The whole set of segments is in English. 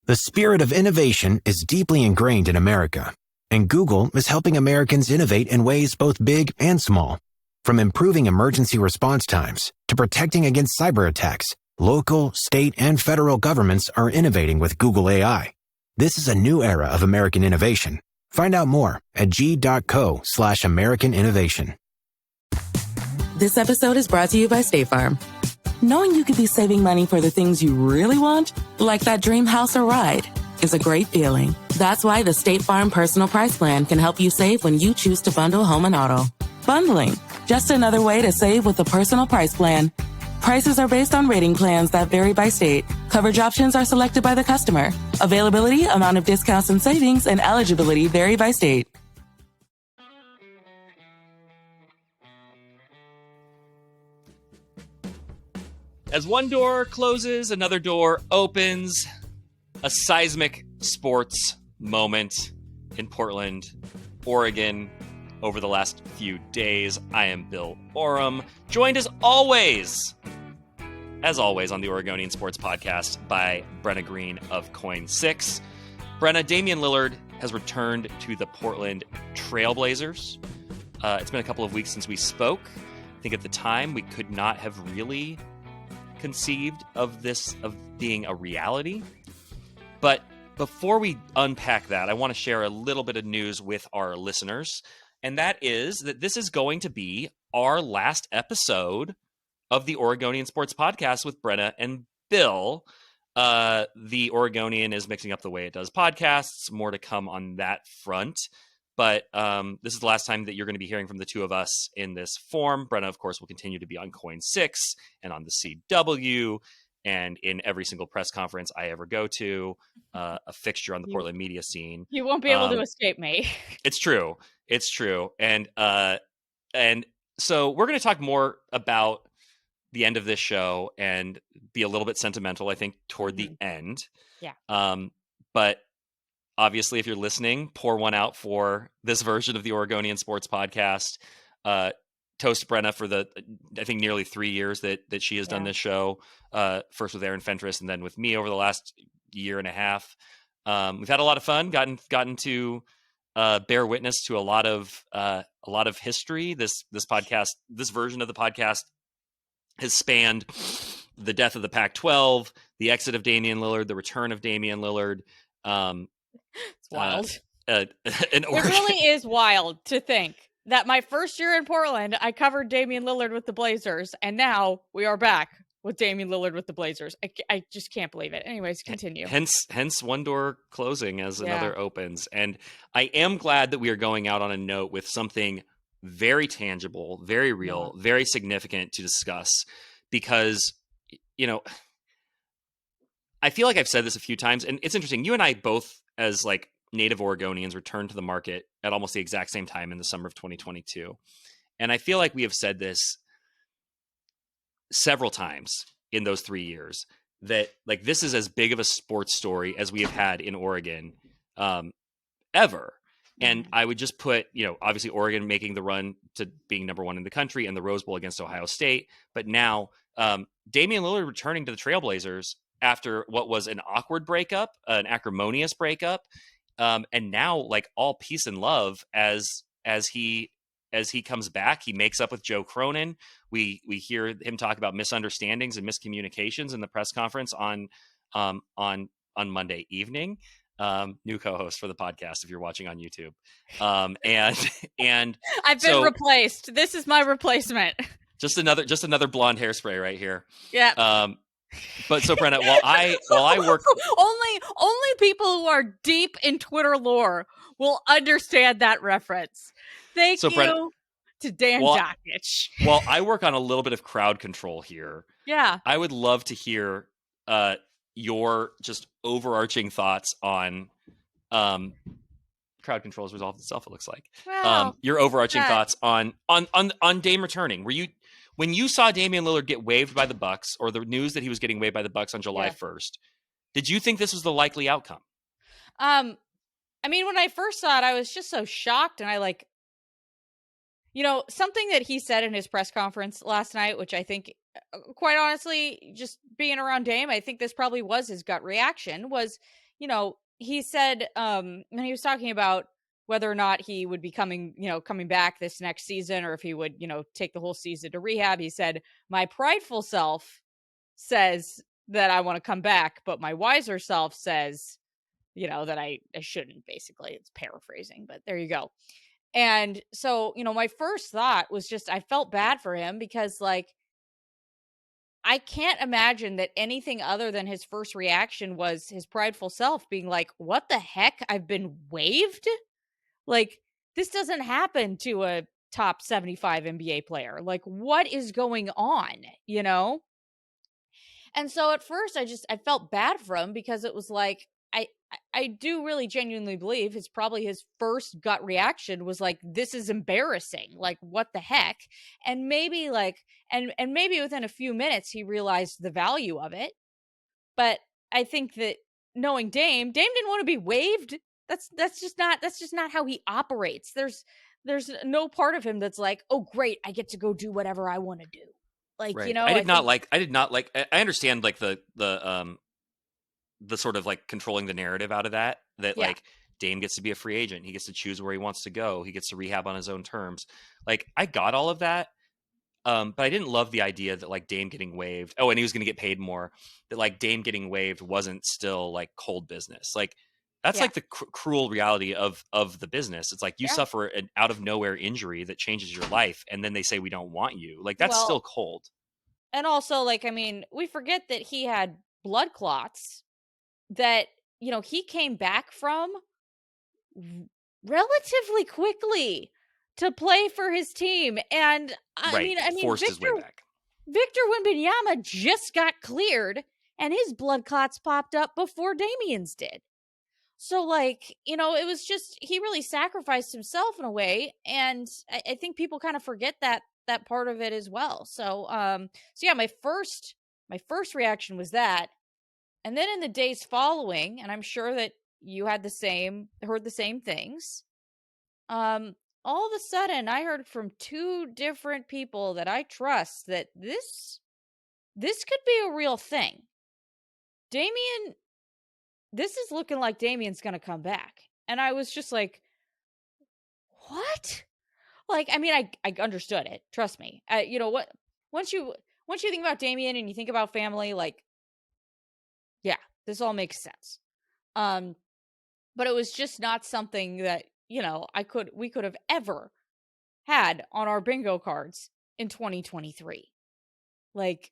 The spirit of innovation is deeply ingrained in America, and Google is helping Americans innovate in ways both big and small. From improving emergency response times to protecting against cyber attacks, local, state, and federal governments are innovating with Google AI. This is a new era of American innovation. Find out more at g.co/American innovation. This episode is brought to you by State Farm. Knowing you could be saving money for the things you really want, like that dream house or ride, is a great feeling. That's why the State Farm Personal Price Plan can help you save when you choose to bundle home and auto. Bundling, just another way to save with the Personal Price Plan. Prices are based on rating plans that vary by state. Coverage options are selected by the customer. Availability, amount of discounts and savings, and eligibility vary by state. As one door closes, another door opens. A seismic sports moment in Portland, Oregon, over the last few days. I am Bill Oram, joined as always on the Oregonian Sports Podcast by Brenna Greene of Coin 6. Brenna, Damian Lillard has returned to the Portland Trailblazers. It's been a couple of weeks since we spoke. I think at the time we could not have really conceived of this of being a reality. But before we unpack that, I want to share a little bit of news with our listeners. And that is that this is going to be our last episode of the Oregonian Sports Podcast with Brenna and Bill. The Oregonian is mixing up the way it does podcasts. More to come on that front. But this is the last time that you're going to be hearing from the two of us in this form. Brenna, of course, will continue to be on Coin 6 and on the CW and in every single press conference I ever go to, a fixture on the Portland media scene. You won't be able to escape me. It's true. It's true. And so we're going to talk more about the end of this show and be a little bit sentimental, I think, toward the end. Yeah. But obviously, if you're listening, pour one out for this version of the Oregonian Sports Podcast. Toast Brenna for the, I think, nearly 3 years that she has done this show. First with Aaron Fentress and then with me over the last year and a half. We've had a lot of fun, gotten to bear witness to a lot of history. This podcast, this version of the podcast, has spanned the death of the Pac-12, the exit of Damian Lillard, the return of Damian Lillard. It's wild. It really is wild to think that my first year in Portland, I covered Damian Lillard with the Blazers, and now we are back with Damian Lillard with the Blazers. I just can't believe it. Anyways, continue. Hence one door closing as another opens. And I am glad that we are going out on a note with something very tangible, very real, very significant to discuss, because, you know, I feel like I've said this a few times, and it's interesting. You and I both, as like native Oregonians, returned to the market at almost the exact same time in the summer of 2022. And I feel like we have said this several times in those 3 years, that like this is as big of a sports story as we have had in Oregon ever. And I would just put, you know, obviously Oregon making the run to being number one in the country and the Rose Bowl against Ohio State. But now Damian Lillard returning to the Trailblazers after what was an awkward breakup, an acrimonious breakup. And now like all peace and love as he comes back. He makes up with Joe Cronin. We hear him talk about misunderstandings and miscommunications in the press conference on Monday evening. New co-host for the podcast if you're watching on YouTube. And I've been replaced. This is my replacement. Just another blonde hairspray right here. Yeah. But so Brenna, while I work, only people who are deep in Twitter lore will understand that reference. Thank you Brenna, to Dan Dakich. While I work on a little bit of crowd control here, I would love to hear your just overarching thoughts on crowd control has resolved itself. It looks like your overarching thoughts on Dame returning. Were you, when you saw Damian Lillard get waived by the Bucks, or the news that he was getting waived by the Bucks on July 1st, did you think this was the likely outcome? I mean, when I first saw it, I was just so shocked, and I something that he said in his press conference last night, which I think, quite honestly, just being around Dame, I think this probably was his gut reaction, was, he said when he was talking about whether or not he would be coming back this next season, or if he would, take the whole season to rehab, he said, my prideful self says that I want to come back, but my wiser self says, that I shouldn't, basically. It's paraphrasing, but there you go. And so, my first thought was just, I felt bad for him because, like, I can't imagine that anything other than his first reaction was his prideful self being like, what the heck? I've been waived? Like, this doesn't happen to a top 75 NBA player. Like, what is going on, And so at first I felt bad for him because it was like, I do really genuinely believe it's probably his first gut reaction was like, this is embarrassing. Like, what the heck? And maybe and maybe within a few minutes he realized the value of it. But I think that knowing Dame didn't want to be waived. That's just not how he operates. There's no part of him that's like, oh great, I get to go do whatever I want to do. Like, right. I did not like. I understand like the sort of like controlling the narrative out of that like Dame gets to be a free agent. He gets to choose where he wants to go. He gets to rehab on his own terms. Like, I got all of that. But I didn't love the idea that like Dame getting waived. Oh, and he was going to get paid more. That like Dame getting waived wasn't still like cold business. Like, that's like the cruel reality of the business. It's like you suffer an out of nowhere injury that changes your life, and then they say we don't want you. Like, that's still cold. And also, like, I mean, we forget that he had blood clots that he came back from relatively quickly to play for his team. And I mean, forced his way back. Victor Wembanyama just got cleared, and his blood clots popped up before Damian's did. So, like, it was just, he really sacrificed himself in a way. And I think people kind of forget that part of it as well. So yeah, my first reaction was that. And then in the days following, and I'm sure that you had heard the same things. All of a sudden I heard from two different people that I trust that this could be a real thing. This is looking like Damian's going to come back. And I was just like, what? Like, I mean, I understood it. Trust me. You know what? Once you think about Damian and you think about family, like, yeah, this all makes sense. But it was just not something that, we could have ever had on our bingo cards in 2023. Like,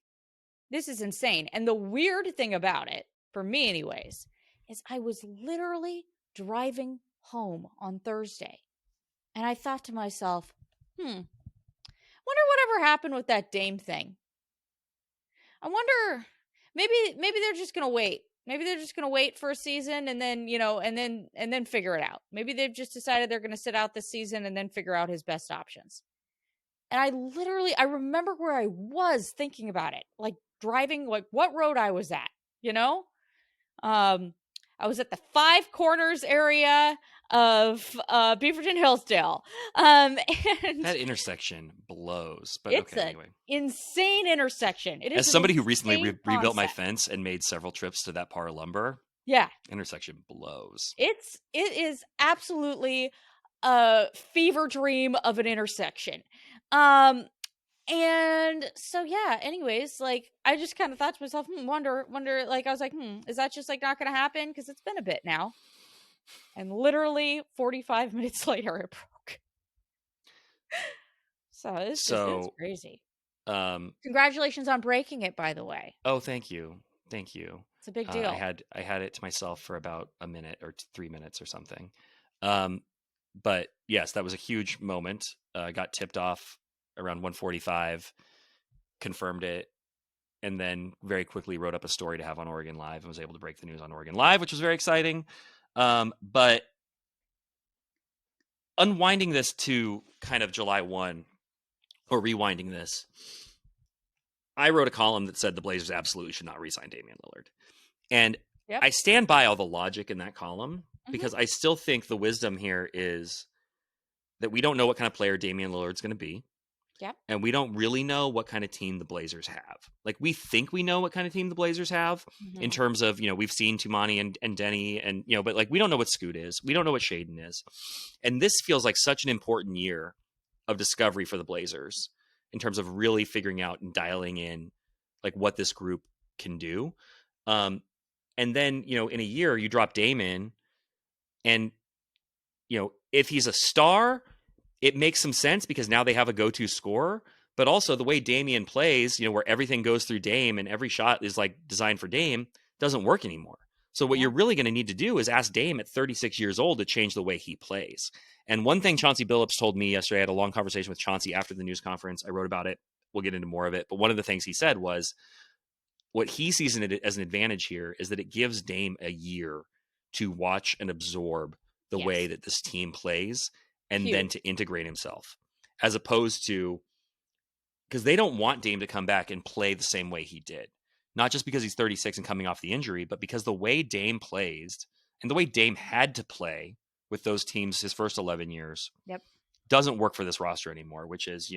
this is insane. And the weird thing about it, for me anyways, is I was literally driving home on Thursday. And I thought to myself, wonder whatever happened with that Dame thing. I wonder, maybe they're just going to wait. Maybe they're just going to wait for a season and then, and then figure it out. Maybe they've just decided they're going to sit out this season and then figure out his best options. And I remember where I was thinking about it, like driving, like what road I was at, I was at the Five Corners area of Beaverton Hillsdale. And that intersection blows. But it's anyway. Insane intersection. It is as somebody who recently rebuilt my fence and made several trips to that Par Lumber. Yeah. Intersection blows. It is absolutely a fever dream of an intersection. And so, yeah, anyways, like, I just kind of thought to myself, wonder, like, I was like, is that just, like, not going to happen? Because it's been a bit now. And literally 45 minutes later, it broke. So, it's crazy. Congratulations on breaking it, by the way. Oh, thank you. It's a big deal. I had it to myself for about a minute or 3 minutes or something. But, yes, that was a huge moment. I got tipped off around 1:45, confirmed it, and then very quickly wrote up a story to have on Oregon Live and was able to break the news on Oregon Live, which was very exciting. But unwinding this to kind of July 1, or rewinding this, I wrote a column that said the Blazers absolutely should not re-sign Damian Lillard. And I stand by all the logic in that column because I still think the wisdom here is that we don't know what kind of player Damian Lillard's going to be. Yep. And we don't really know what kind of team the Blazers have. Like, we think we know what kind of team the Blazers have in terms of, we've seen Tumani and Denny and, but like, we don't know what Scoot is. We don't know what Shaden is. And this feels like such an important year of discovery for the Blazers in terms of really figuring out and dialing in like what this group can do. And then, in a year you drop Dame in and, if he's a star, it makes some sense because now they have a go-to scorer, but also the way Damian plays, where everything goes through Dame and every shot is like designed for Dame, doesn't work anymore. So what you're really going to need to do is ask Dame at 36 years old to change the way he plays. And one thing Chauncey Billups told me yesterday, I had a long conversation with Chauncey after the news conference. I wrote about it. We'll get into more of it. But one of the things he said was what he sees in it as an advantage here is that it gives Dame a year to watch and absorb the way that this team plays and then to integrate himself, as opposed to, because they don't want Dame to come back and play the same way he did. Not just because he's 36 and coming off the injury, but because the way Dame plays and the way Dame had to play with those teams his first 11 years doesn't work for this roster anymore, which is,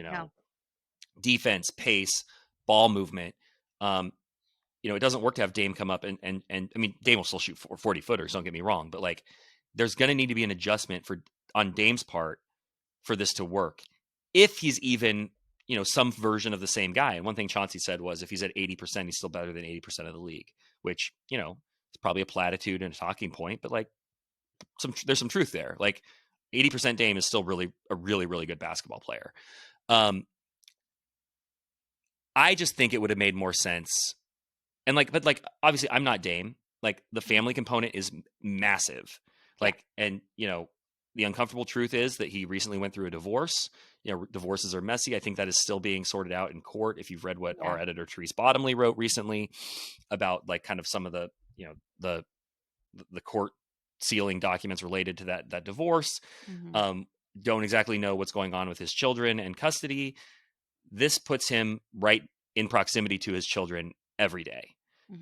defense, pace, ball movement. It doesn't work to have Dame come up and I mean, Dame will still shoot 40 footers, don't get me wrong, but like there's going to need to be an adjustment on Dame's part for this to work. If he's even, some version of the same guy. And one thing Chauncey said was if he's at 80%, he's still better than 80% of the league, which, it's probably a platitude and a talking point, but like there's some truth there. Like 80% Dame is still really a really, really good basketball player. I just think it would have made more sense. And but obviously I'm not Dame. Like the family component is massive. Like, and the uncomfortable truth is that he recently went through a divorce. Divorces are messy. I think that is still being sorted out in court. If you've read what our editor Therese Bottomley wrote recently about like kind of some of the, the court sealing documents related to that divorce, don't exactly know what's going on with his children and custody. This puts him right in proximity to his children every day.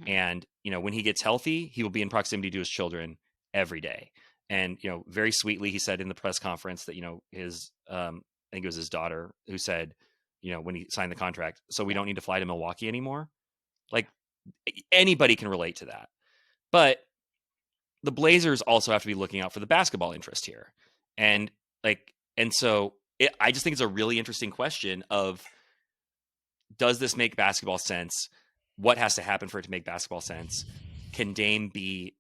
And, when he gets healthy, he will be in proximity to his children every day. And, very sweetly, he said in the press conference that, his, I think it was his daughter who said, when he signed the contract, so we don't need to fly to Milwaukee anymore. Like anybody can relate to that. But the Blazers also have to be looking out for the basketball interest here. And so I just think it's a really interesting question of, does this make basketball sense? What has to happen for it to make basketball sense? Can Dame be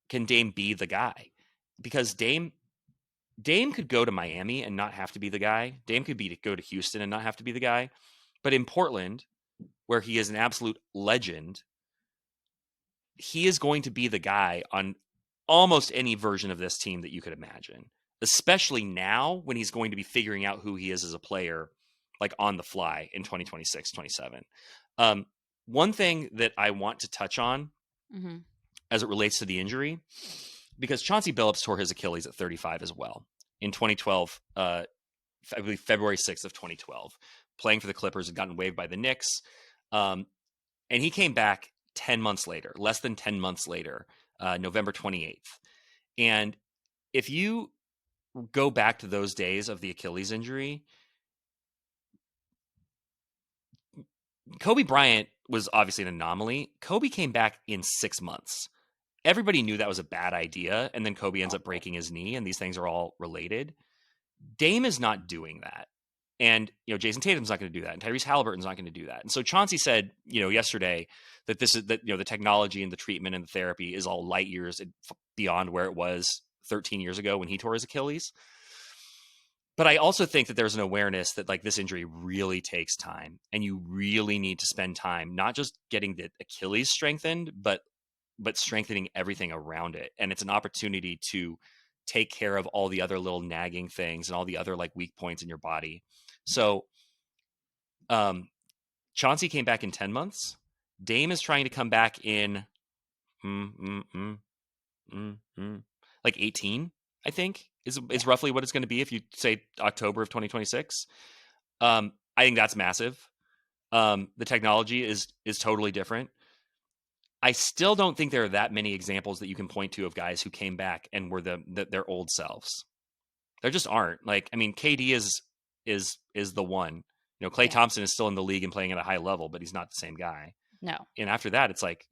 the guy? Because Dame could go to Miami and not have to be the guy. Dame could go to Houston and not have to be the guy. But in Portland, where he is an absolute legend, he is going to be the guy on almost any version of this team that you could imagine, especially now when he's going to be figuring out who he is as a player, like on the fly in 2026, 27. One thing that I want to touch on as it relates to the injury, because Chauncey Billups tore his Achilles at 35 as well in 2012, I believe February 6th of 2012, playing for the Clippers, had gotten waived by the Knicks. And he came back 10 months later, less than 10 months later, November 28th. And if you go back to those days of the Achilles injury, Kobe Bryant was obviously an anomaly. Kobe came back in 6 months. Everybody knew that was a bad idea. And then Kobe ends up breaking his knee, and these things are all related. Dame is not doing that. And, Jason Tatum's not going to do that. And Tyrese Halliburton's not going to do that. And so Chauncey said, yesterday that the technology and the treatment and the therapy is all light years beyond where it was 13 years ago when he tore his Achilles. But I also think that there's an awareness that like this injury really takes time, and you really need to spend time, not just getting the Achilles strengthened, but strengthening everything around it. And it's an opportunity to take care of all the other little nagging things and all the other like weak points in your body. So, Chauncey came back in 10 months. Dame is trying to come back in, like 18, I think is roughly what it's going to be. If you say October of 2026, I think that's massive. The technology is totally different. I still don't think there are that many examples that you can point to of guys who came back and were their old selves. There just aren't. Like, I mean, KD is the one. Klay Yeah. Thompson is still in the league and playing at a high level, but he's not the same guy. No. And after that, it's like,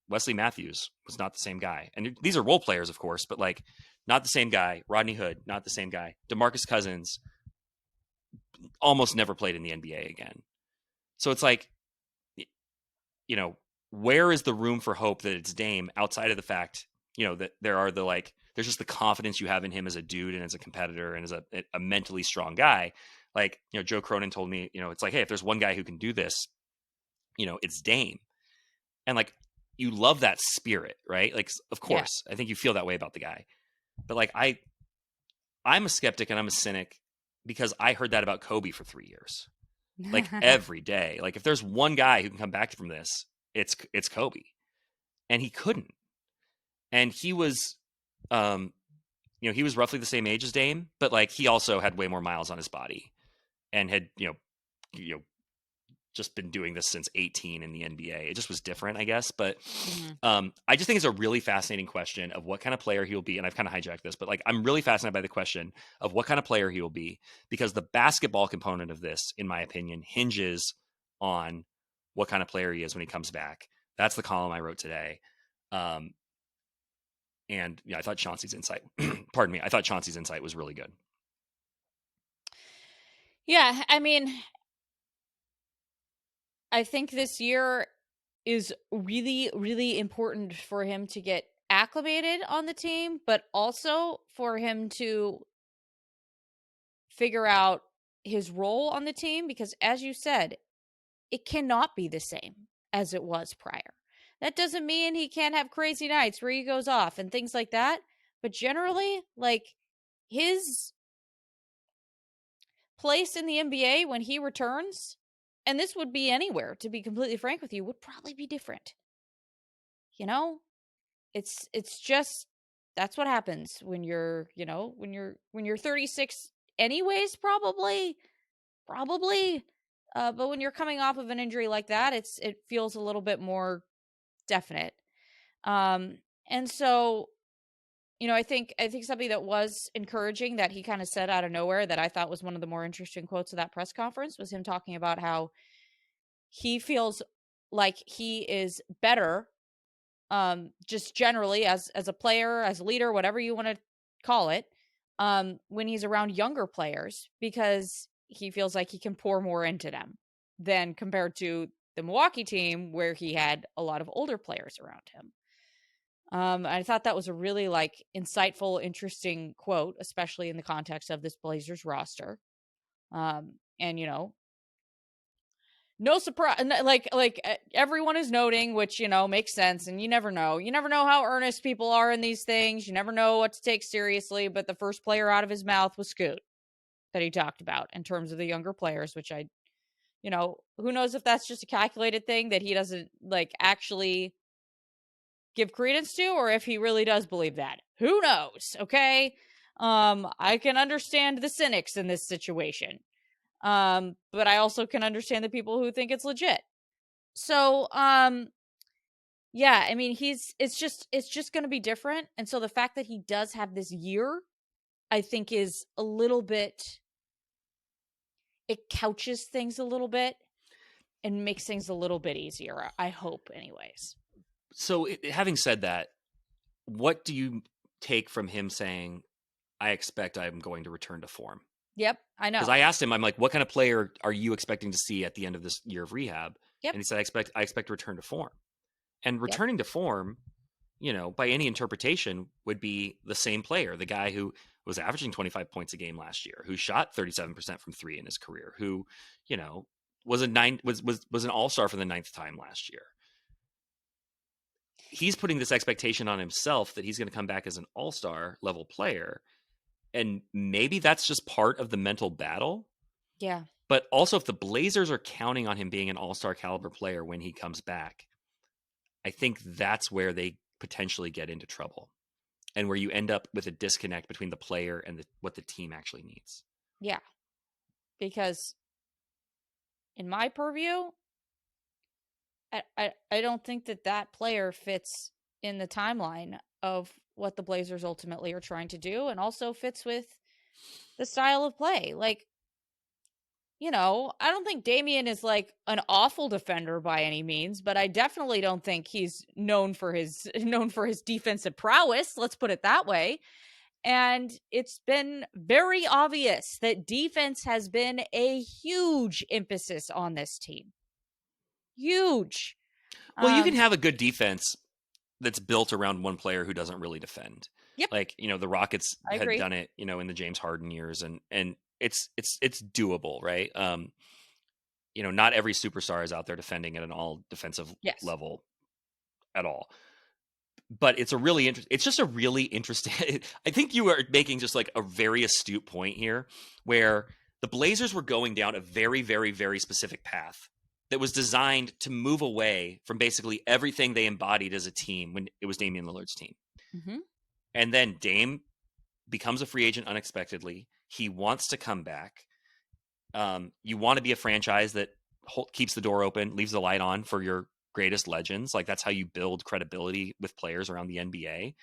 Wesley Matthews was not the same guy. And these are role players, of course, but like not the same guy. Rodney Hood, not the same guy. DeMarcus Cousins almost never played in the NBA again. So it's like, where is the room for hope that it's Dame outside of the fact, that there's just the confidence you have in him as a dude and as a competitor and as a mentally strong guy. Like, Joe Cronin told me, it's like, hey, if there's one guy who can do this, it's Dame. And like, you love that spirit, right? Like, of course, I think you feel that way about the guy. But like, I'm a skeptic and I'm a cynic because I heard that about Kobe for 3 years, like every day. Like, if there's one guy who can come back from this, it's Kobe, and he couldn't. And he was, he was roughly the same age as Dame, but like he also had way more miles on his body, and had just been doing this since 18 in the NBA. It just was different, I guess. But I just think it's a really fascinating question of what kind of player he will be. And I've kind of hijacked this, but like, I'm really fascinated by the question of what kind of player he will be, because the basketball component of this, in my opinion, hinges on what kind of player he is when he comes back. That's the column I wrote today. And I thought Chauncey's insight, I thought Chauncey's insight was really good. Yeah. I mean, I think this year is really, really important for him to get acclimated on the team, but also for him to figure out his role on the team, because as you said, it cannot be the same as it was prior. That doesn't mean he can't have crazy nights where he goes off and things like that, but generally, like, his place in the NBA when he returns, and this would be anywhere, to be completely frank with you, would probably be different. It's just, that's what happens when you're 36 anyways, probably. But when you're coming off of an injury like that, it feels a little bit more definite. And so, I think something that was encouraging that he kind of said out of nowhere that I thought was one of the more interesting quotes of that press conference was him talking about how he feels like he is better, just generally as a player, as a leader, whatever you want to call it, when he's around younger players, because he feels like he can pour more into them than compared to the Milwaukee team where he had a lot of older players around him. I thought that was a really insightful, interesting quote, especially in the context of this Blazers roster. And no surprise, everyone is noting, which, makes sense. And you never know how earnest people are in these things. You never know what to take seriously, but the first player out of his mouth was Scoot that he talked about in terms of the younger players, which who knows if that's just a calculated thing that he doesn't actually give credence to, or if he really does believe that. Who knows? Okay. I can understand the cynics in this situation. But I also can understand the people who think it's legit. So, yeah, I mean, it's just going to be different. And so the fact that he does have this year, I think is a little bit, it couches things a little bit and makes things a little bit easier. I hope anyways. So having said that, what do you take from him saying, I expect I'm going to return to form? Yep, I know. Because I asked him, I'm like, what kind of player are you expecting to see at the end of this year of rehab? Yep. And he said, I expect to return to form. And returning to form, by any interpretation, would be the same player, the guy who was averaging 25 points a game last year, who shot 37% from three in his career, who, was an all-star for the 9th time last year. He's putting this expectation on himself that he's going to come back as an all-star level player. And maybe that's just part of the mental battle. Yeah. But also, if the Blazers are counting on him being an all-star caliber player when he comes back, I think that's where they potentially get into trouble, and where you end up with a disconnect between the player and what the team actually needs. Yeah. Because in my purview, I don't think that player fits in the timeline of what the Blazers ultimately are trying to do, and also fits with the style of play. I don't think Damian is like an awful defender by any means, but I definitely don't think he's known for his defensive prowess. Let's put it that way. And it's been very obvious that defense has been a huge emphasis on this team. Huge. Well, you can have a good defense that's built around one player who doesn't really defend. Yep. Like, the Rockets had agree. done it, in the James Harden years, and it's doable, right? Not every superstar is out there defending at an all defensive level at all. But it's just a really interesting, I think you are making just like a very astute point here, where the Blazers were going down a very, very, very specific path that was designed to move away from basically everything they embodied as a team when it was Damian Lillard's team. Mm-hmm. And then Dame becomes a free agent unexpectedly. He wants to come back. You want to be a franchise that keeps the door open, leaves the light on for your greatest legends. Like, that's how you build credibility with players around the NBA.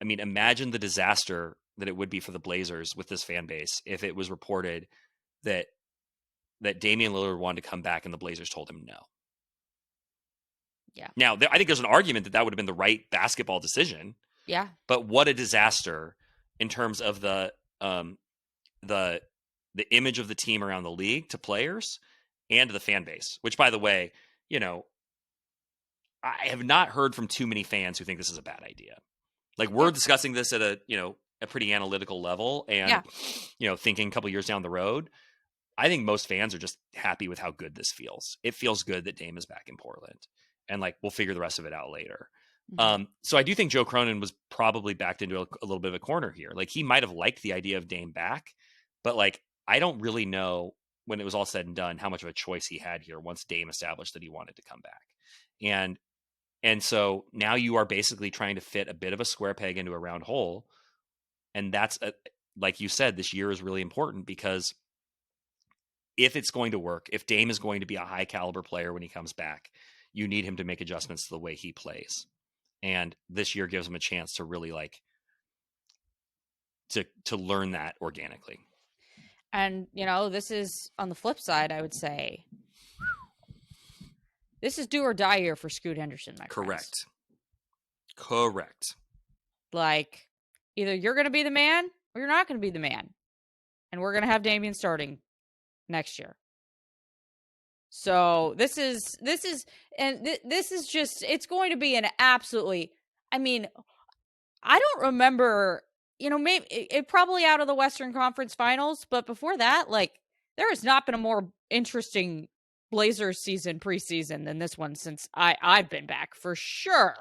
Imagine the disaster that it would be for the Blazers with this fan base if it was reported that Damian Lillard wanted to come back and the Blazers told him no. Yeah. Now, I think there's an argument that would have been the right basketball decision. Yeah. But what a disaster in terms of the image of the team around the league to players and the fan base, which, by the way, I have not heard from too many fans who think this is a bad idea. Like, we're discussing this at a pretty analytical level and, thinking a couple years down the road. I think most fans are just happy with how good this feels. It feels good that Dame is back in Portland, and like, we'll figure the rest of it out later. Mm-hmm. So I do think Joe Cronin was probably backed into a little bit of a corner here. Like, he might've liked the idea of Dame back, but like, I don't really know when it was all said and done how much of a choice he had here once Dame established that he wanted to come back. And so now you are basically trying to fit a bit of a square peg into a round hole. And that's, like you said, this year is really important because if it's going to work, if Dame is going to be a high caliber player when he comes back, you need him to make adjustments to the way he plays. And this year gives him a chance to really to learn that organically. And, this is on the flip side, I would say, this is do or die year for Scoot Henderson, my friends. Correct. Like, either you're going to be the man or you're not going to be the man. And we're going to have Damian starting next year. So this is just, it's going to be an absolutely, I don't remember, maybe it probably out of the Western Conference Finals, but before that, like, there has not been a more interesting Blazers season preseason than this one since I've been back, for sure.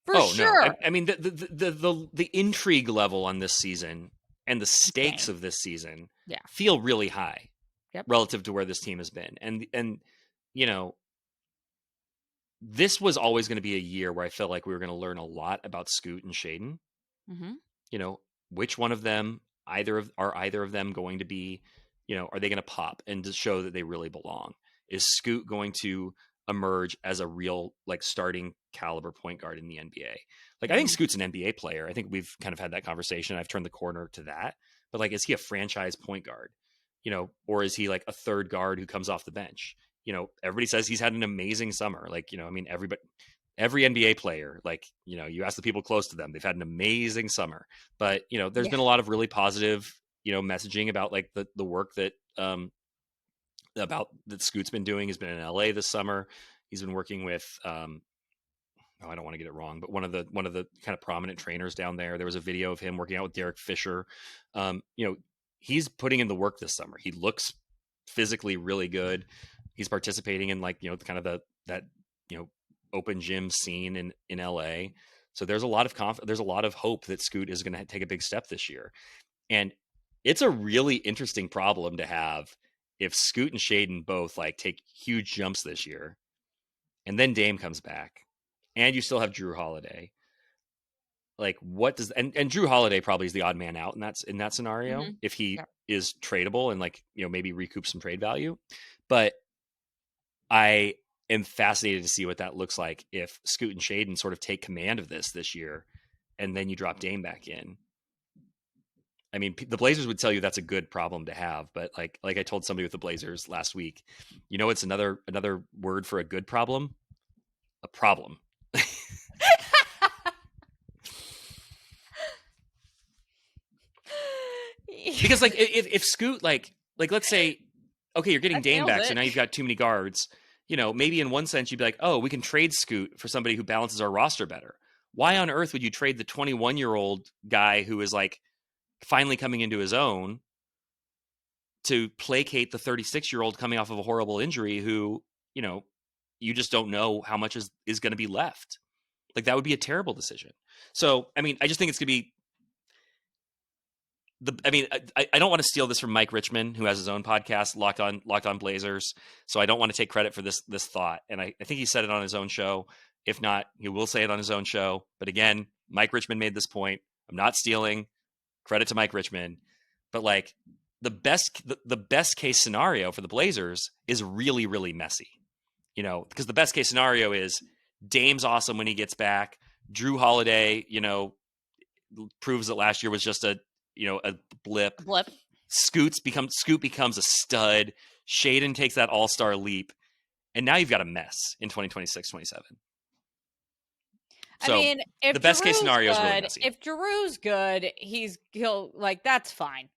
Sure. No. The intrigue level on this season and the stakes of this season feel really high relative to where this team has been. And this was always going to be a year where I felt like we were going to learn a lot about Scoot and Shaedon. Mm-hmm. Which one of them, either of them going to be, are they going to pop and to show that they really belong? Is Scoot going to emerge as a real, like, starting caliber point guard in the NBA? Like, I think Scoot's an NBA player. I think we've kind of had that conversation. I've turned the corner to that. But like, is he a franchise point guard? Or is he like a third guard who comes off the bench? Everybody says he's had an amazing summer. Like, every NBA player, like, you ask the people close to them, they've had an amazing summer. But, there's been a lot of really positive, messaging about like the work that Scoot's been doing. He's been in LA this summer. He's been working with I don't want to get it wrong, but one of the kind of prominent trainers down there. There was a video of him working out with Derek Fisher. He's putting in the work this summer. He looks physically really good. He's participating in like, kind of that open gym scene in LA. So there's a lot of hope that Scoot is going to take a big step this year. And it's a really interesting problem to have if Scoot and Shaedon both like take huge jumps this year, and then Dame comes back, and you still have Drew Holiday. Like, what does and Drew Holiday probably is the odd man out in that scenario if he is tradable and like, maybe recoup some trade value. But I am fascinated to see what that looks like if Scoot and Shaedon sort of take command of this year, and then you drop Dame back in. I mean, the Blazers would tell you that's a good problem to have, but like I told somebody with the Blazers last week, you know, it's another word for a good problem, a problem. Because like if Scoot like let's say, okay, you're getting Dame back, so now you've got too many guards. You know, maybe in one sense you'd be like, oh, we can trade Scoot for somebody who balances our roster better. Why on earth would you trade the 21-year-old guy who is like finally coming into his own to placate the 36-year-old coming off of a horrible injury who, you know, you just don't know how much is going to be left. Like, that would be a terrible decision. So, I mean, I just think it's going to be I don't want to steal this from Mike Richman, who has his own podcast, Locked On Blazers. So I don't want to take credit for this thought. And I think he said it on his own show. If not, he will say it on his own show. But again, Mike Richman made this point. I'm not stealing. Credit to Mike Richman. But like the best case scenario for the Blazers is really, really messy. You know, because the best case scenario is Dame's awesome when he gets back. Drew Holiday, you know, proves that last year was just a blip. Scoot becomes a stud. Shaedon takes that all-star leap. And now you've got a mess in 2026-27. So, I mean, if the best case scenario is really messy. If Giroux's good, he'll like, that's fine.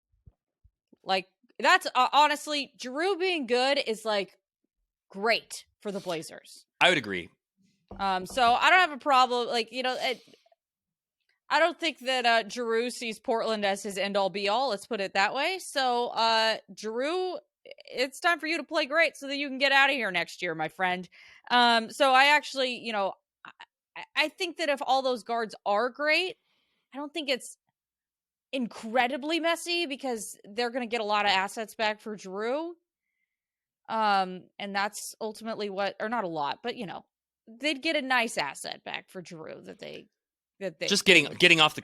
Like, that's honestly, Giroux being good is like great for the Blazers. I would agree. So I don't have a problem. Like, you know, I don't think that Giroux sees Portland as his end all be all. Let's put it that way. So Giroux, it's time for you to play great so that you can get out of here next year, my friend. So I actually, you know, I think that if all those guards are great, I don't think it's incredibly messy because they're going to get a lot of assets back for Giroux. And that's ultimately or not a lot, but you know, they'd get a nice asset back for Giroux that they just getting off the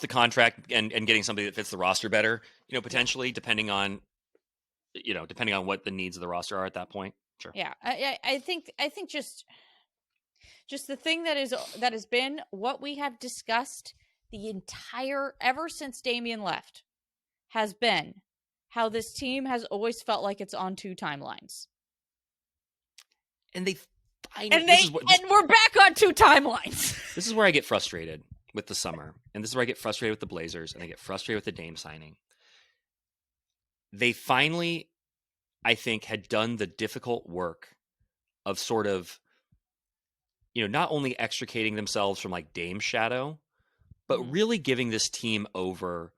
contract and getting somebody that fits the roster better, you know, potentially depending on what the needs of the roster are at that point. Sure. Yeah. I think just the thing that has been what we have discussed ever since Damian left has been how this team has always felt like it's on two timelines. And we're back on two timelines. This is where I get frustrated with the summer. And this is where I get frustrated with the Blazers. And I get frustrated with the Dame signing. They finally, I think, had done the difficult work of sort of, you know, not only extricating themselves from like Dame's shadow, but really giving this team over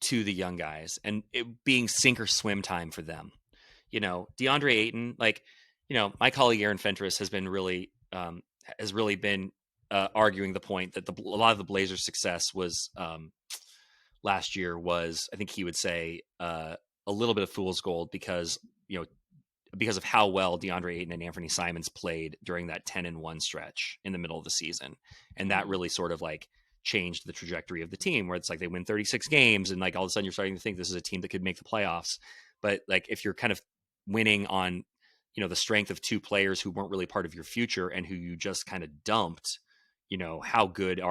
to the young guys and it being sink or swim time for them. You know, DeAndre Ayton, like, you know, my colleague Aaron Fentress has really been arguing the point that a lot of the Blazers' success was last year was, I think he would say, a little bit of fool's gold because of how well DeAndre Ayton and Anthony Simons played during that 10-1 stretch in the middle of the season, and that really sort of like changed the trajectory of the team, where it's like they win 36 games, and like all of a sudden you're starting to think this is a team that could make the playoffs. But like if you're kind of winning on, you know, the strength of two players who weren't really part of your future and who you just kind of dumped, you know, how good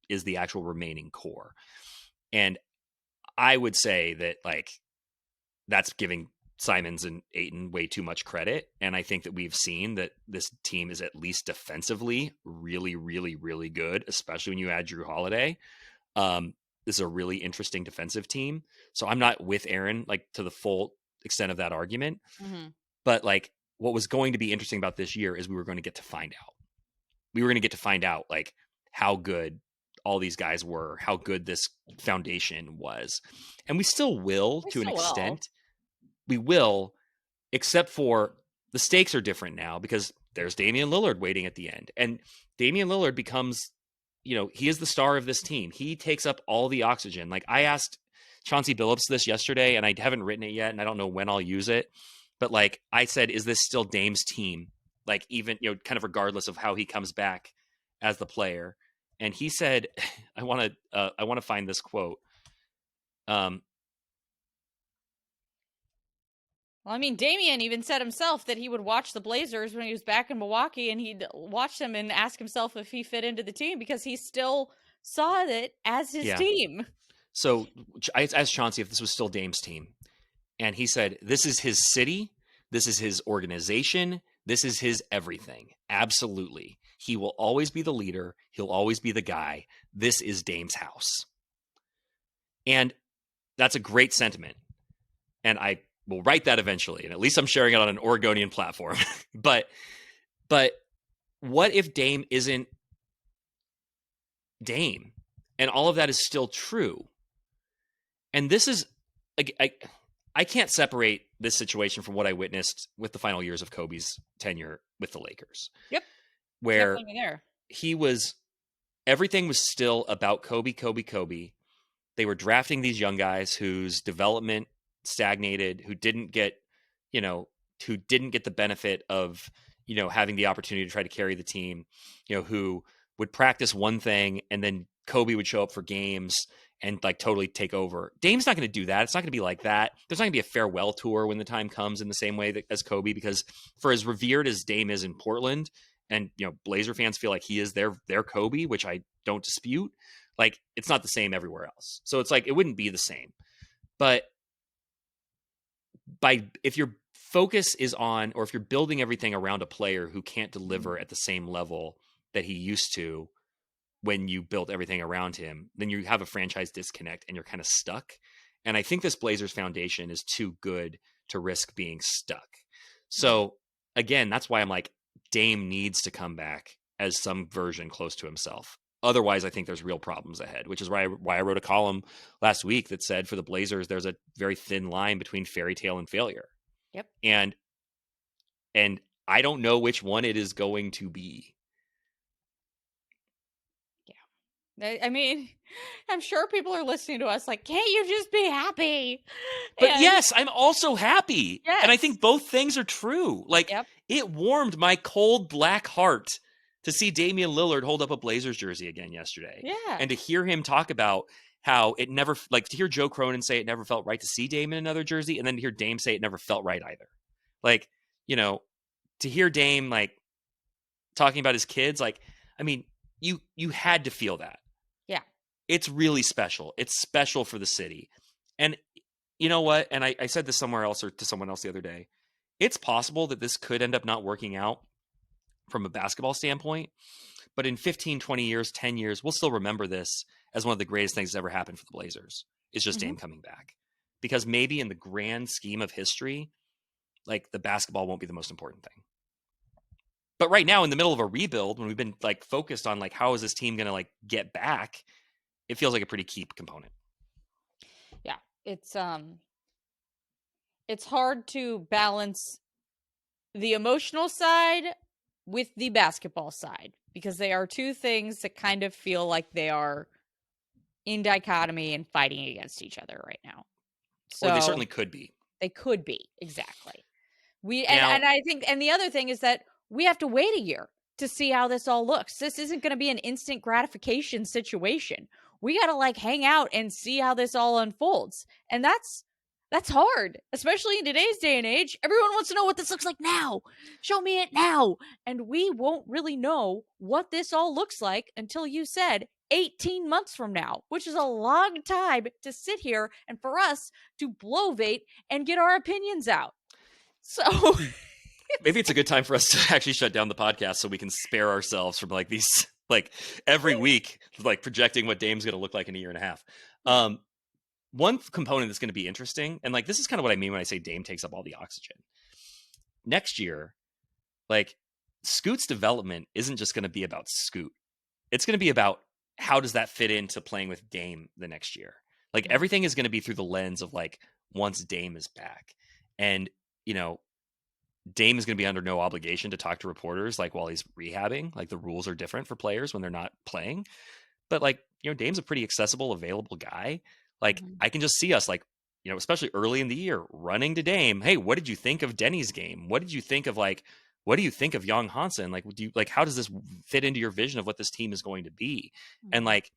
is the actual remaining core? And I would say that like that's giving Simons and Ayton way too much credit. And I think that we've seen that this team is at least defensively really, really, really good, especially when you add Drew Holiday. This is a really interesting defensive team. So I'm not with Aaron like to the full extent of that argument. Mm-hmm. But like what was going to be interesting about this year is we were going to get to find out. We were going to get to find out like how good all these guys were, how good this foundation was. And we still will to an extent. We will, except for the stakes are different now because there's Damian Lillard waiting at the end. And Damian Lillard becomes, you know, he is the star of this team. He takes up all the oxygen. Like I asked Chauncey Billups this yesterday and I haven't written it yet and I don't know when I'll use it. But like I said, is this still Dame's team? Like even, you know, kind of regardless of how he comes back as the player. And he said, I want to find this quote. Well, I mean, Damian even said himself that he would watch the Blazers when he was back in Milwaukee, and he'd watch them and ask himself if he fit into the team because he still saw it as his team. So I asked Chauncey if this was still Dame's team. And he said, this is his city. This is his organization. This is his everything. Absolutely. He will always be the leader. He'll always be the guy. This is Dame's house. And that's a great sentiment. And I will write that eventually. And at least I'm sharing it on an Oregonian platform. But what if Dame isn't Dame? And all of that is still true. And this is, I can't separate this situation from what I witnessed with the final years of Kobe's tenure with the Lakers. Yep. Where there. everything was still about Kobe. They were drafting these young guys whose development stagnated, who didn't get the benefit of, having the opportunity to try to carry the team, who would practice one thing and then Kobe would show up for games and like totally take over. Dame's not going to do that. It's not going to be like that. There's not going to be a farewell tour when the time comes in the same way as Kobe, because for as revered as Dame is in Portland, and Blazer fans feel like he is their Kobe, which I don't dispute, like it's not the same everywhere else. So it's like it wouldn't be the same. But if your focus is on, or if you're building everything around a player who can't deliver at the same level that he used to when you built everything around him, then you have a franchise disconnect and you're kind of stuck. And I think this Blazers foundation is too good to risk being stuck. So again, that's why I'm like, Dame needs to come back as some version close to himself. Otherwise, I think there's real problems ahead, which is why I wrote a column last week that said for the Blazers, there's a very thin line between fairy tale and failure. Yep. And I don't know which one it is going to be. I mean, I'm sure people are listening to us like, can't you just be happy? But yes, I'm also happy. Yes. And I think both things are true. Like, It warmed my cold black heart to see Damian Lillard hold up a Blazers jersey again yesterday. Yeah. And to hear him talk about how it never, like to hear Joe Cronin say it never felt right to see Dame in another jersey, and then to hear Dame say it never felt right either. Like, to hear Dame like talking about his kids, like, I mean, you had to feel that. Yeah. It's really special. It's special for the city. And you know what? And I said this somewhere else or to someone else the other day. It's possible that this could end up not working out from a basketball standpoint, but in 15, 20 years, 10 years, we'll still remember this as one of the greatest things that's ever happened for the Blazers. It's just Dame coming back. Because maybe in the grand scheme of history, like the basketball won't be the most important thing. But right now in the middle of a rebuild, when we've been like focused on like, how is this team going to like get back? It feels like a pretty key component. Yeah. It's hard to balance the emotional side with the basketball side, because they are two things that kind of feel like they are in dichotomy and fighting against each other right now. So or they certainly could be. They could be. Exactly. And I think, and the other thing is that we have to wait a year to see how this all looks. This isn't going to be an instant gratification situation. We got to like hang out and see how this all unfolds. And that's hard, especially in today's day and age. Everyone wants to know what this looks like now. Show me it now. And we won't really know what this all looks like until you said 18 months from now, which is a long time to sit here and for us to blovate and get our opinions out. So maybe it's a good time for us to actually shut down the podcast so we can spare ourselves from like these, like every week, like projecting what Dame's going to look like in a year and a half. One component that's going to be interesting, and like this is kind of what I mean when I say Dame takes up all the oxygen. Next year, like Scoot's development isn't just going to be about Scoot. It's going to be about how does that fit into playing with Dame the next year. Like everything is going to be through the lens of like once Dame is back. And, Dame is going to be under no obligation to talk to reporters like while he's rehabbing. Like the rules are different for players when they're not playing. But like, Dame's a pretty accessible, available guy. Like I can just see us like, especially early in the year running to Dame. Hey, what did you think of Denny's game? What did you think of what do you think of Young Hansen? Like, how does this fit into your vision of what this team is going to be? And like,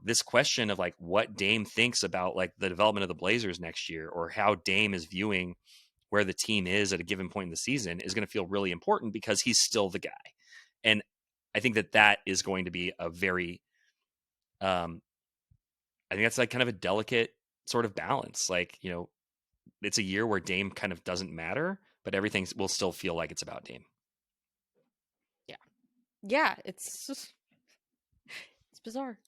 this question of like what Dame thinks about like the development of the Blazers next year, or how Dame is viewing where the team is at a given point in the season, is going to feel really important because he's still the guy. And I think that is going to be a very, I think that's like kind of a delicate sort of balance. Like, it's a year where Dame kind of doesn't matter, but everything will still feel like it's about Dame. Yeah, it's bizarre.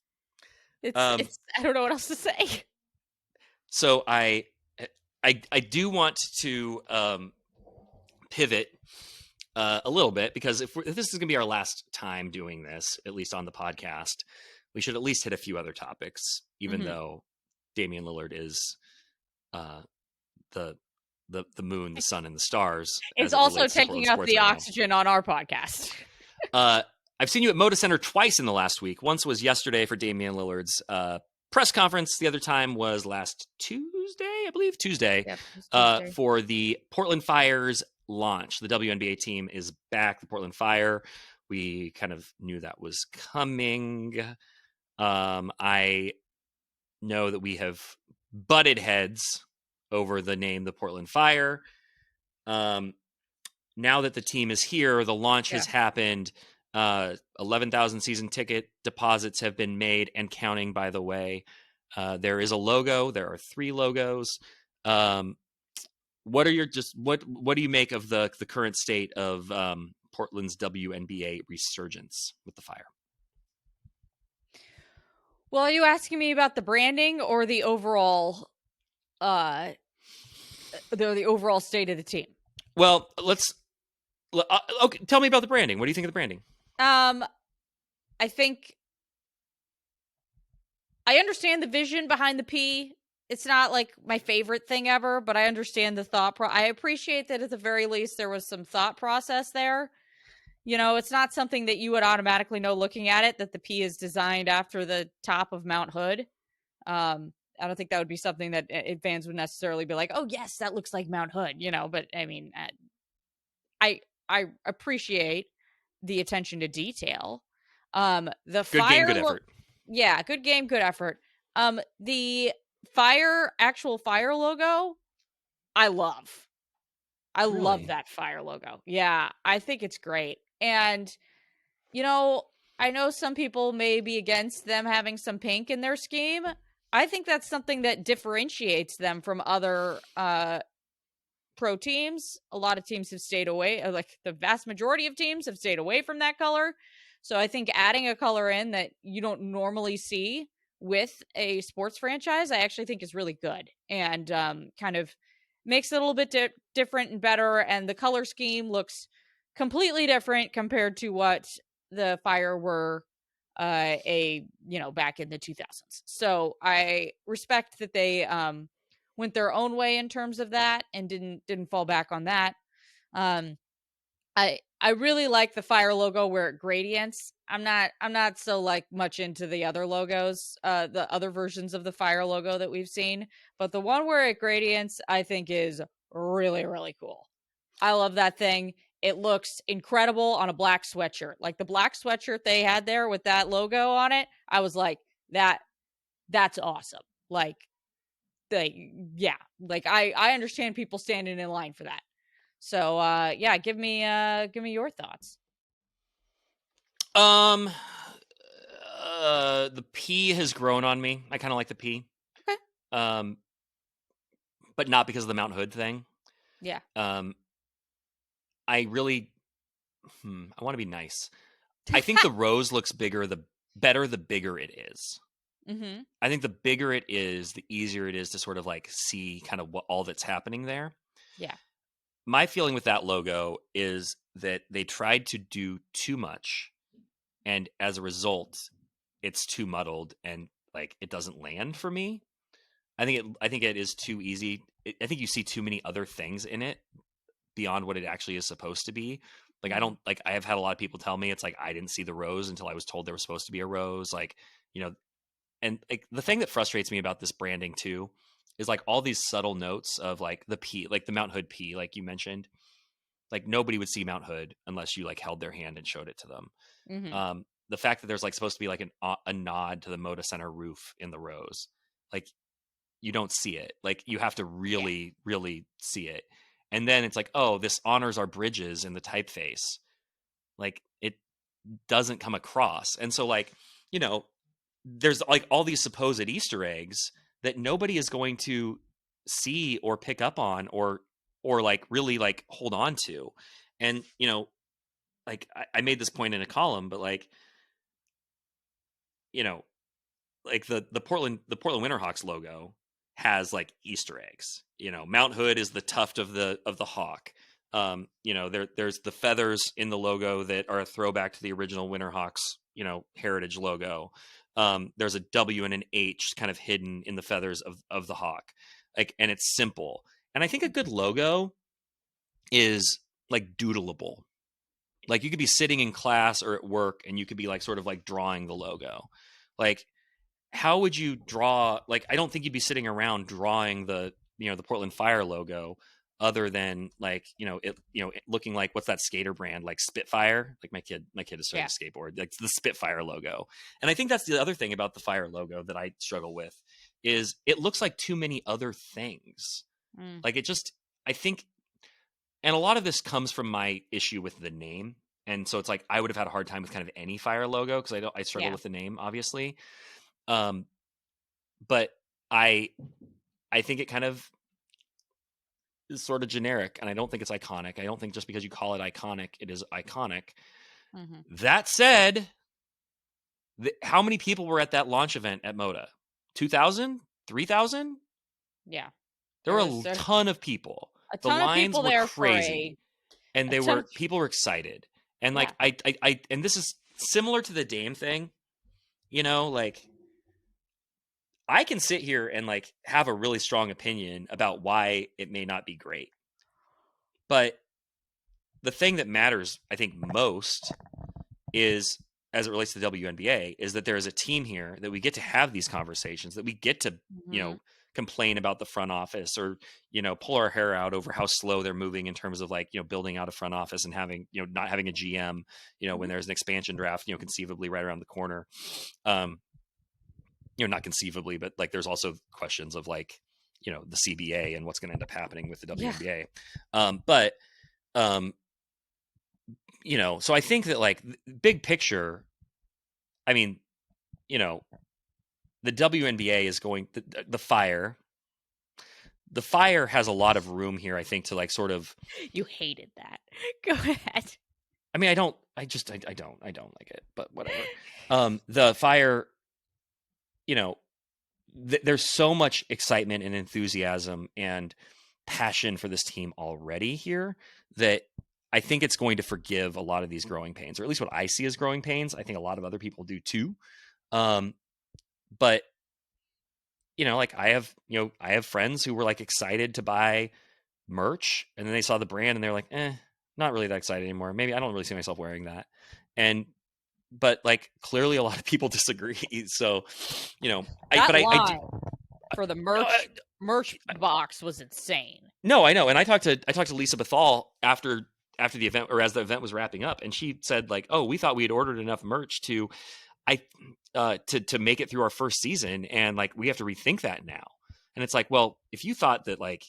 It's I don't know what else to say. So I do want to pivot a little bit, because if this is going to be our last time doing this, at least on the podcast, we should at least hit a few other topics, even though Damian Lillard is the moon, the sun, and the stars. It's also taking up the oxygen on our podcast. I've seen you at Moda Center twice in the last week. Once was yesterday for Damian Lillard's press conference. The other time was last Tuesday, I believe. Tuesday. For the Portland Fire's launch. The WNBA team is back, the Portland Fire. We kind of knew that was coming. I know that we have butted heads over the name the Portland Fire. Now that the team is here, the launch has happened. 11,000 season ticket deposits have been made and counting, by the way. There is a logo. There are 3 logos. What do you make of the current state of Portland's WNBA resurgence with the Fire? Well, are you asking me about the branding or the overall the overall state of the team? Well, okay, tell me about the branding. What do you think of the branding? I think I understand the vision behind the P. It's not like my favorite thing ever, but I understand the thought I appreciate that at the very least there was some thought process there. It's not something that you would automatically know looking at it, that the P is designed after the top of Mount Hood. I don't think that would be something that fans would necessarily be like, oh yes, that looks like Mount Hood, but I mean, I appreciate the attention to detail. The good Fire, game, good effort. Yeah, good game, good effort. The actual Fire logo, I love. I love that Fire logo. Yeah, I think it's great. And, I know some people may be against them having some pink in their scheme. I think that's something that differentiates them from other pro teams. A lot of teams have stayed away. Like the vast majority of teams have stayed away from that color. So I think adding a color in that you don't normally see with a sports franchise, I actually think is really good and kind of makes it a little bit different and better. And the color scheme looks completely different compared to what the Fire were back in the 2000s. So I respect that they went their own way in terms of that and didn't fall back on that. I really like the Fire logo where it gradients. I'm not so much into the other logos, the other versions of the Fire logo that we've seen, but the one where it gradients I think is really, really cool. I love that thing. It looks incredible on a black sweatshirt. Like the black sweatshirt they had there with that logo on it, I was like, that's awesome. I understand people standing in line for that. So give me your thoughts. The P has grown on me. I kind of like the P. Okay. But not because of the Mount Hood thing. Yeah. I really, I want to be nice. I think the rose looks bigger, the bigger it is. Mm-hmm. I think the bigger it is, the easier it is to sort of see kind of what all that's happening there. Yeah. My feeling with that logo is that they tried to do too much, and as a result, it's too muddled and it doesn't land for me. I think it is too easy. I think you see too many other things in it beyond what it actually is supposed to be. I have had a lot of people tell me it's I didn't see the rose until I was told there was supposed to be a rose. And the thing that frustrates me about this branding too is all these subtle notes of the P, the Mount Hood P, like you mentioned. Nobody would see Mount Hood unless you held their hand and showed it to them. Mm-hmm. The fact that there's supposed to be a nod to the Moda Center roof in the rose, you don't see it. You have to really, really see it. And then it's oh, this honors our bridges in the typeface. It doesn't come across. And so there's like all these supposed Easter eggs that nobody is going to see or pick up on or like really like hold on to. And, like I made this point in a column, but like, like the Portland Winterhawks logo has like Easter eggs. Mount Hood is the tuft of the hawk. There's the feathers in the logo that are a throwback to the original Winterhawks, heritage logo. There's a W and an H kind of hidden in the feathers of the hawk. Like, and it's simple. And I think a good logo is like doodleable. Like you could be sitting in class or at work and you could be like sort of like drawing the logo. Like, how would you draw? Like, I don't think you'd be sitting around drawing the Portland Fire logo other than like, it looking like, what's that skater brand? Like Spitfire. Like my kid is starting to skateboard, like the Spitfire logo. And I think that's the other thing about the Fire logo that I struggle with is it looks like too many other things. Like I think, and a lot of this comes from my issue with the name. And so it's like, I would have had a hard time with kind of any Fire logo because I struggle with the name, obviously. But I think it kind of is sort of generic, and I don't think it's iconic. I don't think just because you call it iconic, it is iconic. Mm-hmm. That said, how many people were at that launch event at Moda? 2,000? 3,000? Yeah. There were a ton of people. The lines were crazy. And people were excited. And like, I and this is similar to the Dame thing, like I can sit here and like have a really strong opinion about why it may not be great. But the thing that matters, I think, most is, as it relates to the WNBA, is that there is a team here that we get to have these conversations, that we get to, complain about the front office or, pull our hair out over how slow they're moving in terms of like, building out a front office and having, not having a GM, when there's an expansion draft, conceivably right around the corner. Not conceivably, but like there's also questions of like, the CBA and what's going to end up happening with the WNBA. So I think that like big picture, I mean, the WNBA is going, the Fire has a lot of room here, I think, to like sort of. You hated that. Go ahead. I mean, I don't like it, but whatever. The Fire, there's so much excitement and enthusiasm and passion for this team already here that I think it's going to forgive a lot of these growing pains, or at least what I see as growing pains. I think a lot of other people do too. But like I have friends who were like excited to buy merch and then they saw the brand and they're like, not really that excited anymore. Maybe I don't really see myself wearing that. But like clearly a lot of people disagree. So, I for the merch box was insane. No, I know. And I talked to Lisa Bethal after the event, or as the event was wrapping up, and she said like, "Oh, we thought we had ordered enough merch to make it through our first season, and like we have to rethink that now." And it's like, well, if you thought that like,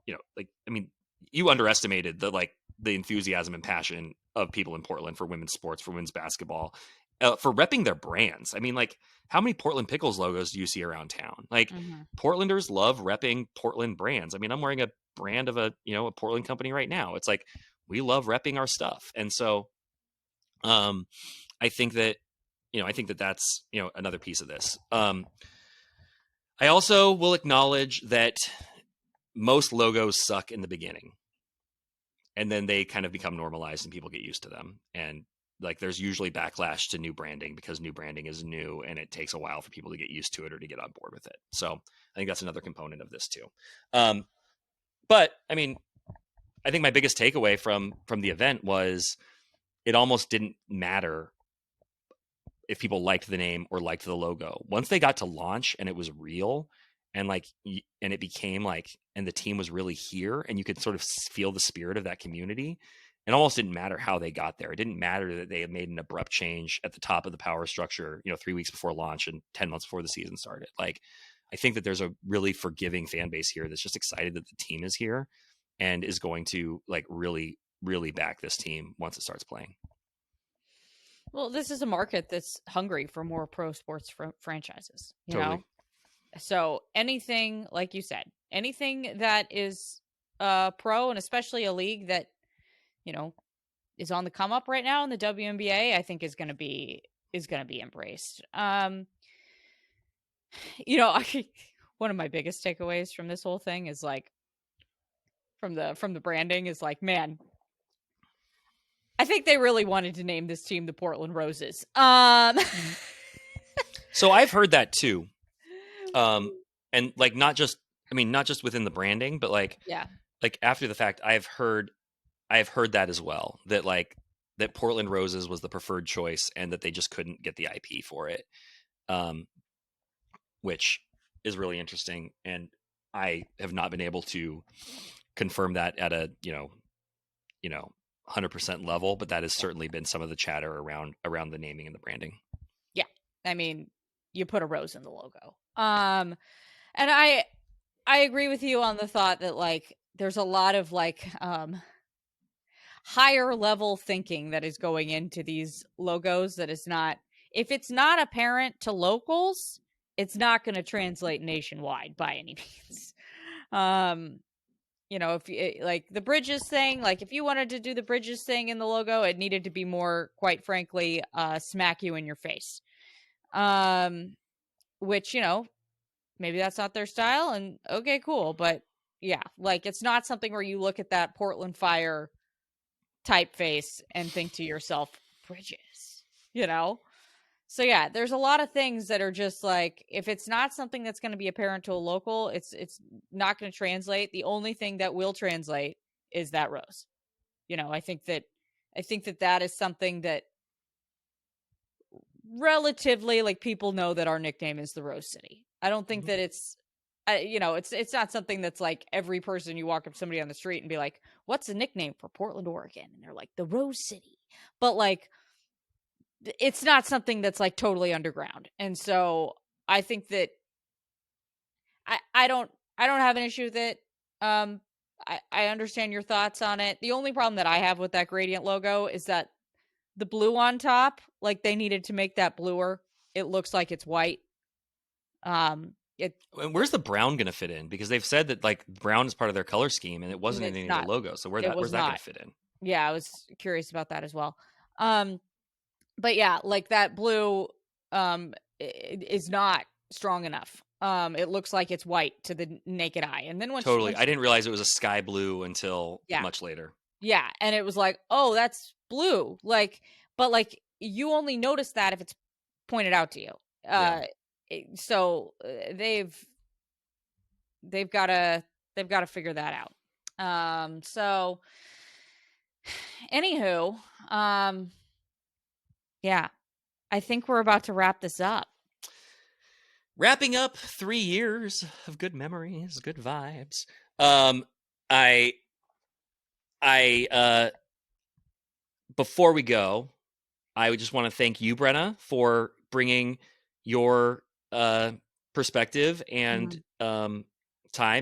I mean, you underestimated the enthusiasm and passion of people in Portland for women's sports, for women's basketball, for repping their brands. I mean, like, how many Portland Pickles logos do you see around town? Like, Portlanders love repping Portland brands. I mean, I'm wearing a brand of a Portland company right now. It's like, we love repping our stuff. And so, I think that that's, another piece of this. I also will acknowledge that most logos suck in the beginning, and then they kind of become normalized and people get used to them. And like, there's usually backlash to new branding because new branding is new and it takes a while for people to get used to it or to get on board with it. So I think that's another component of this too. But I mean, I think my biggest takeaway from the event was it almost didn't matter if people liked the name or liked the logo. Once they got to launch and it was real, and like, and it became like, and the team was really here, and you could sort of feel the spirit of that community. It almost didn't matter how they got there. It didn't matter that they had made an abrupt change at the top of the power structure, 3 weeks before launch and 10 months before the season started. Like, I think that there's a really forgiving fan base here that's just excited that the team is here and is going to like really, really back this team once it starts playing. Well, this is a market that's hungry for more pro sports franchises, you Totally. know? So anything, like you said, anything that is pro, and especially a league that, you know, is on the come up right now in the WNBA, I think is going to be embraced. You know, one of my biggest takeaways from this whole thing is like from the branding is like, man, I think they really wanted to name this team the Portland Roses. So I've heard that too. And like not just within the branding, but like after the fact, I've heard that as well, that that Portland Roses was the preferred choice and that they just couldn't get the IP for it. Which is really interesting, and I have not been able to confirm that at a 100% level, but that has certainly been some of the chatter around the naming and the branding. Yeah, I mean, you put a rose in the logo, and I agree with you on the thought that like there's a lot of like higher level thinking that is going into these logos that is not, if it's not apparent to locals, it's not going to translate nationwide by any means. You know, if you, like the bridges thing, like if you wanted to do the bridges thing in the logo, it needed to be more, quite frankly, smack you in your face. Which, you know, maybe that's not their style, and okay, cool. But yeah, like it's not something where you look at that Portland Fire typeface and think to yourself, bridges, you know? So yeah, there's a lot of things that are just like, if it's not something that's going to be apparent to a local, it's not going to translate. The only thing that will translate is that rose. You know, I think that is something that relatively, like, people know that our nickname is the Rose City. I don't think that it's you know, it's not something that's like every person you walk up to somebody on the street and be like, what's the nickname for Portland, Oregon? And they're like, the Rose City. But like, it's not something that's like totally underground. And so I think that I don't have an issue with it. I understand your thoughts on it. The only problem that I have with that gradient logo is that the blue on top, like they needed to make that bluer. It looks like it's white. Where's the brown going to fit in? Because they've said that like brown is part of their color scheme, and it wasn't in any of the logo. So where's that going to fit in? Yeah, I was curious about that as well. But yeah, like that blue is not strong enough. It looks like it's white to the naked eye. And then I didn't realize it was a sky blue until much later. Yeah, and it was like, oh, that's blue. Like, but like you only notice that if it's pointed out to you. So they've got to figure that out. So anywho, yeah, I think we're about to wrap this up. Wrapping up 3 years of good memories, good vibes. Before we go, I would just want to thank you, Brenna, for bringing your perspective and time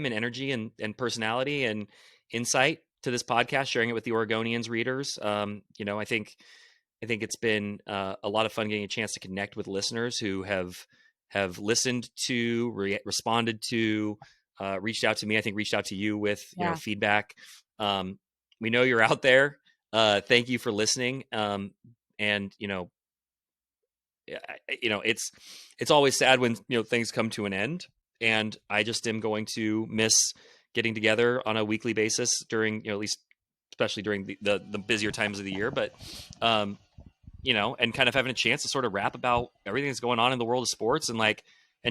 and energy and personality and insight to this podcast, sharing it with the Oregonians readers. You know, I think it's been a lot of fun getting a chance to connect with listeners who have listened to, responded to, reached out to me. I think reached out to you with you know, feedback. We know you're out there. Thank you for listening. And you know, it's always sad when, you know, things come to an end, and I just am going to miss getting together on a weekly basis during, you know, at least especially during the busier times of the year, but you know, and kind of having a chance to sort of rap about everything that's going on in the world of sports and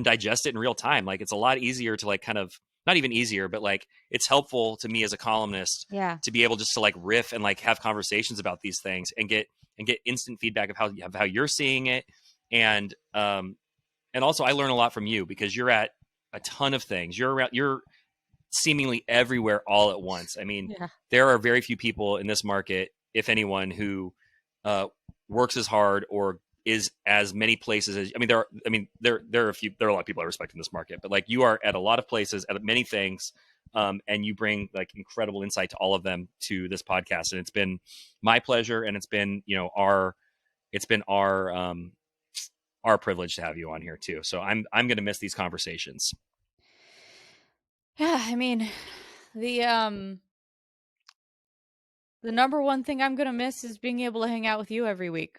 digest it in real time. Like, it's a lot easier to like kind of, not even easier, but like it's helpful to me as a columnist to be able just to like riff and like have conversations about these things and get instant feedback of how you're seeing it. And also I learn a lot from you because you're at a ton of things. You're seemingly everywhere all at once. I mean, there are very few people in this market, if anyone, who works as hard or is as many places as, there are a lot of people I respect in this market, but like you are at a lot of places, at many things. And you bring like incredible insight to all of them to this podcast. And it's been my pleasure. And it's been, you know, it's been our privilege to have you on here too. So I'm going to miss these conversations. Yeah, I mean, the number one thing I'm going to miss is being able to hang out with you every week.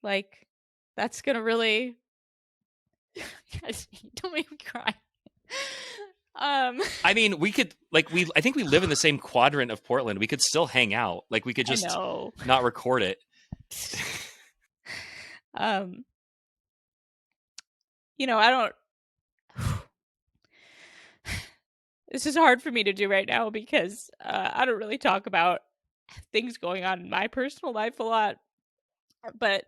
Like, that's going to really... Guys, don't make me cry. I mean, we could, like, I think we live in the same quadrant of Portland. We could still hang out. Like, we could just not record it. You know, I don't... This is hard for me to do right now because I don't really talk about things going on in my personal life a lot. But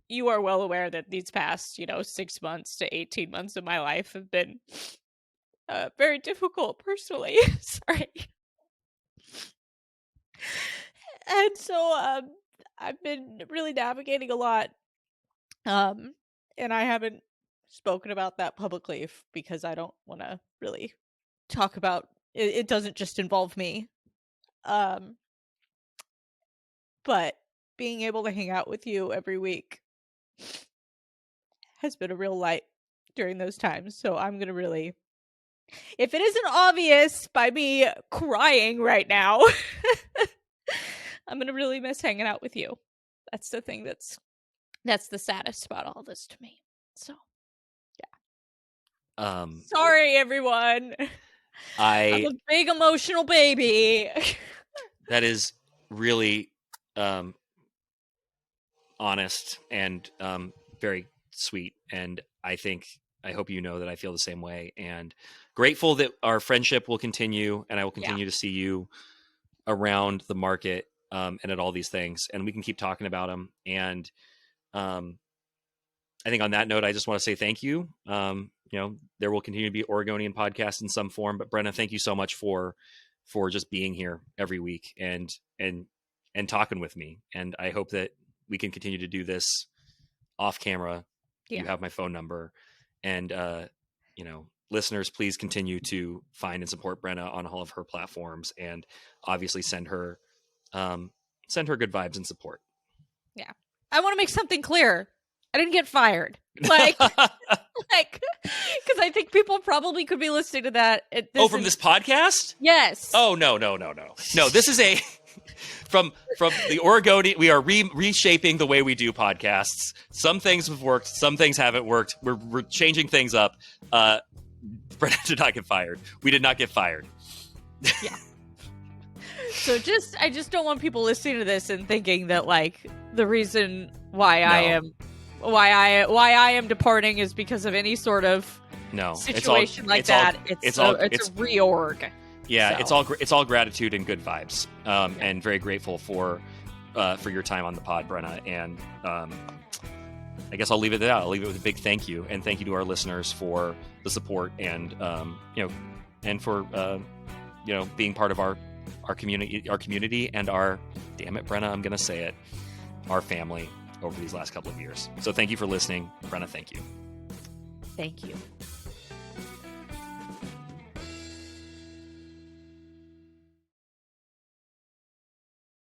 you are well aware that these past, 6 months to 18 months of my life have been very difficult personally. Sorry. And so I've been really navigating a lot. And I haven't spoken about that publicly because I don't want to really talk about it. It doesn't just involve me. But being able to hang out with you every week has been a real light during those times. So I'm going to really, if it isn't obvious by me crying right now, I'm going to really miss hanging out with you. That's the thing that's the saddest about all this to me. So, yeah. Sorry, everyone. I'm a big emotional baby. That is really honest and very sweet. And I hope you know that I feel the same way, and grateful that our friendship will continue, and I will continue to see you around the market and at all these things, and we can keep talking about them. And I think on that note, I just want to say thank you. There will continue to be Oregonian podcasts in some form, but Brenna, thank you so much for just being here every week and talking with me. And I hope that we can continue to do this off camera. You have my phone number, and listeners, please continue to find and support Brenna on all of her platforms, and obviously send her good vibes and support. Yeah. I want to make something clear. I didn't get fired. Like, because I think people probably could be listening to that. From this podcast? Yes. Oh, no. No, this is from the Oregonian. We are reshaping the way we do podcasts. Some things have worked. Some things haven't worked. We're changing things up. Brenna did not get fired. We did not get fired. Yeah. So I just don't want people listening to this and thinking that, like, the reason why I am departing is because of any sort of situation like that. It's a reorg. Yeah, so. It's all gratitude and good vibes, and very grateful for your time on the pod, Brenna. And I guess I'll leave it at that. I'll leave it with a big thank you, and thank you to our listeners for the support and and for being part of our community and our, damn it, Brenna, I'm gonna say it, our family over these last couple of years. So thank you for listening, Brenna. Thank you. Thank you.